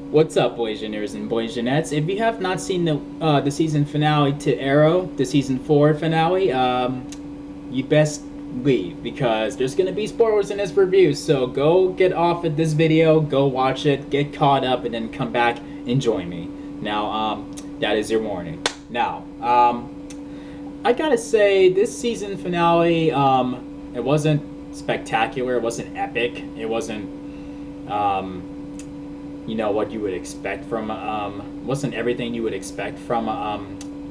What's up, Voyagers and Voyagenettes? If you have not seen the season finale to Arrow, the season 4 finale, you best leave because there's gonna be spoilers in this review. So go get off of this video, go watch it, get caught up, and then come back and join me. Now, that is your warning. Now, I gotta say this season finale, it wasn't spectacular, it wasn't epic, it wasn't what you would expect from wasn't everything you would expect from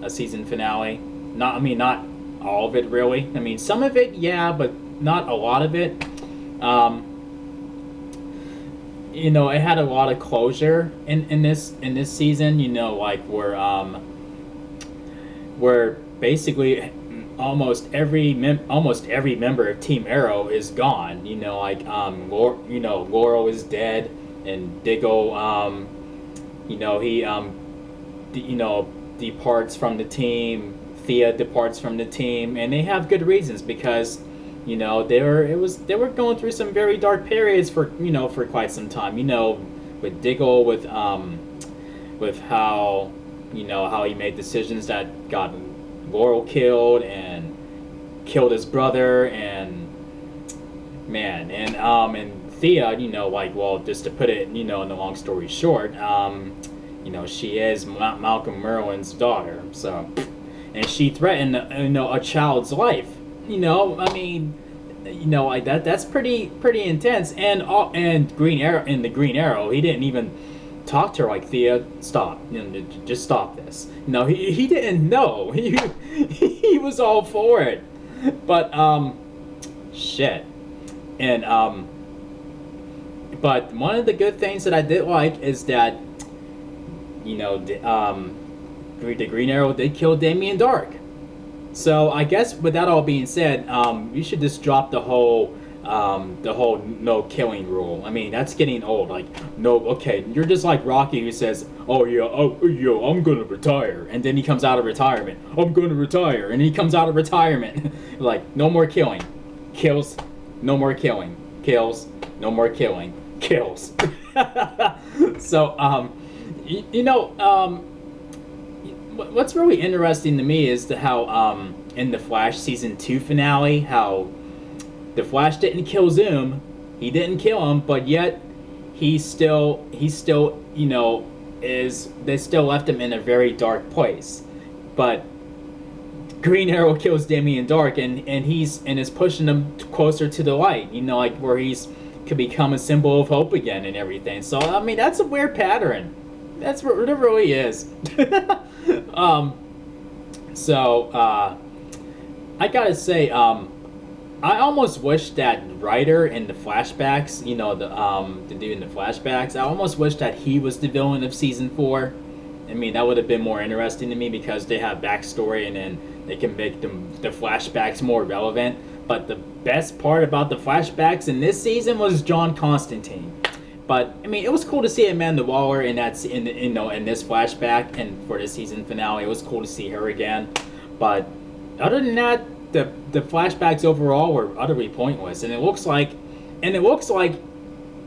a season finale. Not all of it really. I mean, some of it, yeah, but not a lot of it. It had a lot of closure in this season. Like where basically almost every member of Team Arrow is gone. Laurel is dead. And Diggle, departs from the team. Thea departs from the team, and they have good reasons because, they were going through some very dark periods for quite some time. With Diggle, with how, how he made decisions that got Laurel killed and killed his brother, and man, and Thea, just to put it, in the long story short, she is Malcolm Merlin's daughter, so, and she threatened, a child's life, that's pretty intense, and the Green Arrow, he didn't even talk to her like, Thea, stop, just stop this. He didn't know, he was all for it, but, shit, and, but one of the good things that I did like is that, the Green Arrow did kill Damien Dark. So I guess with that all being said, you should just drop the whole no killing rule. I mean, that's getting old. Like, no, okay, you're just like Rocky who says, oh yeah, I'm gonna retire, and then he comes out of retirement. I'm gonna retire, and he comes out of retirement. Like, no more killing, kills, no more killing, kills, no more killing. Kills. So, what's really interesting to me is how, in the Flash season 2 finale, how the Flash didn't kill Zoom, he didn't kill him, but yet he still, they still left him in a very dark place. But Green Arrow kills Damien Dark, and is pushing him closer to the light. Where he's could become a symbol of hope again and everything. So I mean, that's a weird pattern. That's what it really is. I gotta say, I almost wish that Ryder in the flashbacks, the dude in the flashbacks, I almost wish that he was the villain of season 4. I mean, that would have been more interesting to me because they have backstory and then they can make the flashbacks more relevant. But the best part about the flashbacks in this season was John Constantine. But I mean, it was cool to see Amanda Waller in this flashback, and for the season finale, it was cool to see her again. But other than that, the flashbacks overall were utterly pointless, and it looks like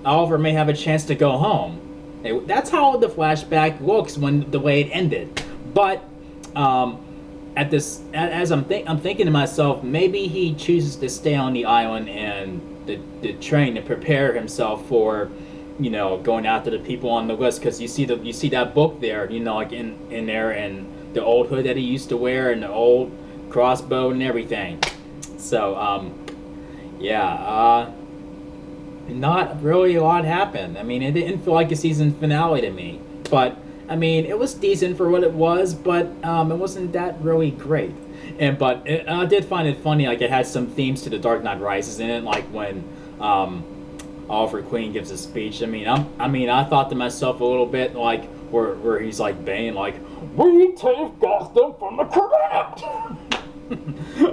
Oliver may have a chance to go home. That's how the flashback looks when the way it ended. But as I'm thinking to myself, maybe he chooses to stay on the island and the train to prepare himself for, going after the people on the list, because you see that book there, like in there, and the old hood that he used to wear and the old crossbow and everything. So not really a lot happened. I mean, it didn't feel like a season finale to me, but I mean, it was decent for what it was, but it wasn't that really great. But I did find it funny, like it had some themes to The Dark Knight Rises in it, like when Oliver Queen gives a speech. I mean, I thought to myself a little bit, like where he's like Bane, like, we take Gotham from the corrupt,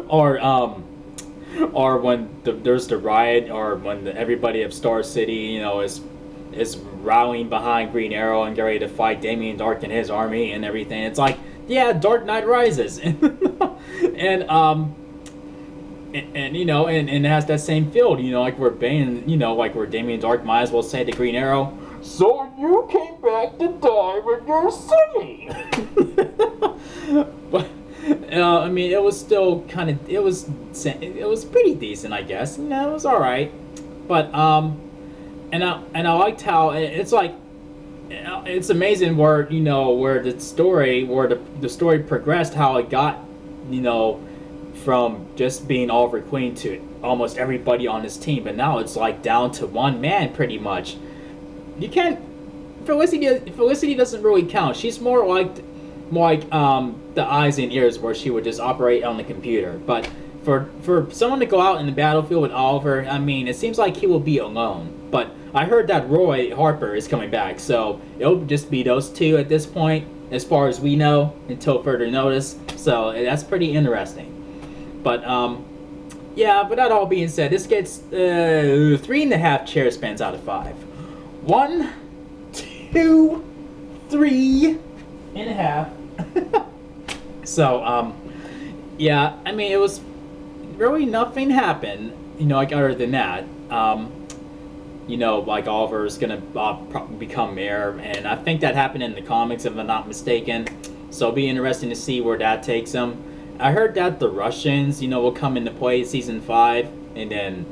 or when there's the riot, or when everybody of Star City, is rallying behind Green Arrow and get ready to fight Damien Dark and his army and everything. It's like, yeah, Dark Knight Rises, and it has that same feel, like where Bane, like where Damien Dark might as well say to Green Arrow, So you came back to die with your city. But I mean, it was still kind of it was pretty decent, I guess. You know, it was all right. But and I liked how it's like it's amazing where where the story progressed, how it got from just being Oliver Queen to almost everybody on his team, but now it's like down to one man pretty much. You can't Felicity doesn't really count. She's more like the eyes and ears where she would just operate on the computer. But for someone to go out in the battlefield with Oliver, I mean, it seems like he will be alone. But I heard that Roy Harper is coming back, so it'll just be those two at this point, as far as we know, until further notice. So that's pretty interesting. But yeah. But that all being said, this gets 3.5 chair spans out of 5. 1, 2, 3.5. So yeah. I mean, it was really nothing happened. Like other than that. Like Oliver's gonna become mayor, and I think that happened in the comics, if I'm not mistaken. So it'll be interesting to see where that takes him. I heard that the Russians, will come into play in season 5, and then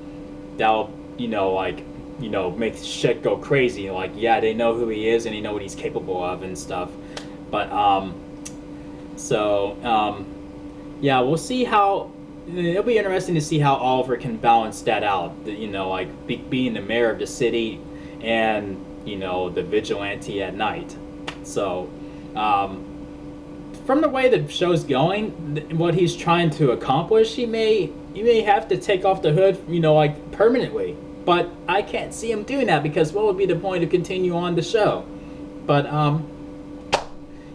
that'll, make shit go crazy. Like, yeah, they know who he is and they know what he's capable of and stuff. But yeah, we'll see how. It'll be interesting to see how Oliver can balance that out. Being the mayor of the city and, the vigilante at night. So, from the way the show's going, what he's trying to accomplish, he may have to take off the hood, permanently. But I can't see him doing that, because what would be the point to continue on the show? But,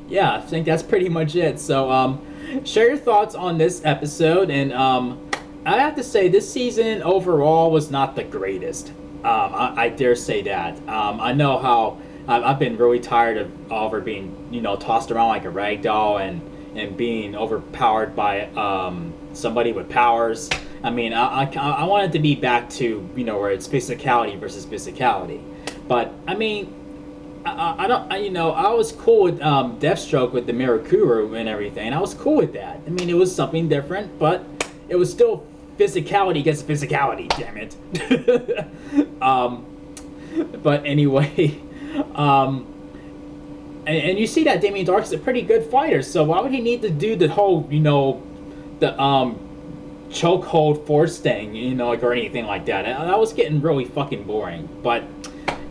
yeah, I think that's pretty much it. So, share your thoughts on this episode, and I have to say this season overall was not the greatest. I dare say that. I know how I've been really tired of Oliver being tossed around like a rag doll and being overpowered by somebody with powers. I mean, I want it to be back to where it's physicality versus physicality. But I mean, I was cool with Deathstroke with the Mirakuru and everything. I was cool with that. I mean, it was something different, but it was still physicality against physicality. Damn it. But anyway, and you see that Damien Darhk is a pretty good fighter. So why would he need to do the whole the chokehold force thing, or anything like that? That was getting really fucking boring. But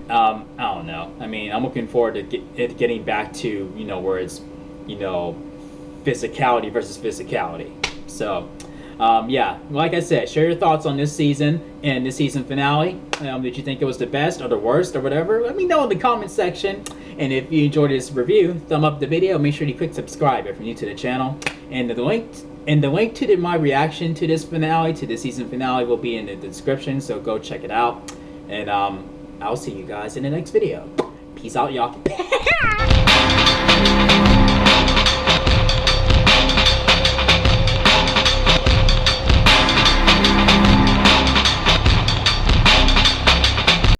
I don't know. I mean, I'm looking forward to it getting back to, where it's, physicality versus physicality. So, yeah, like I said, share your thoughts on this season and this season finale. Did you think it was the best or the worst or whatever? Let me know in the comment section. And if you enjoyed this review, thumb up the video. Make sure you click subscribe if you're new to the channel. And the link to my reaction to this finale, to the season finale, will be in the description. So go check it out. And I'll see you guys in the next video. Peace out, y'all.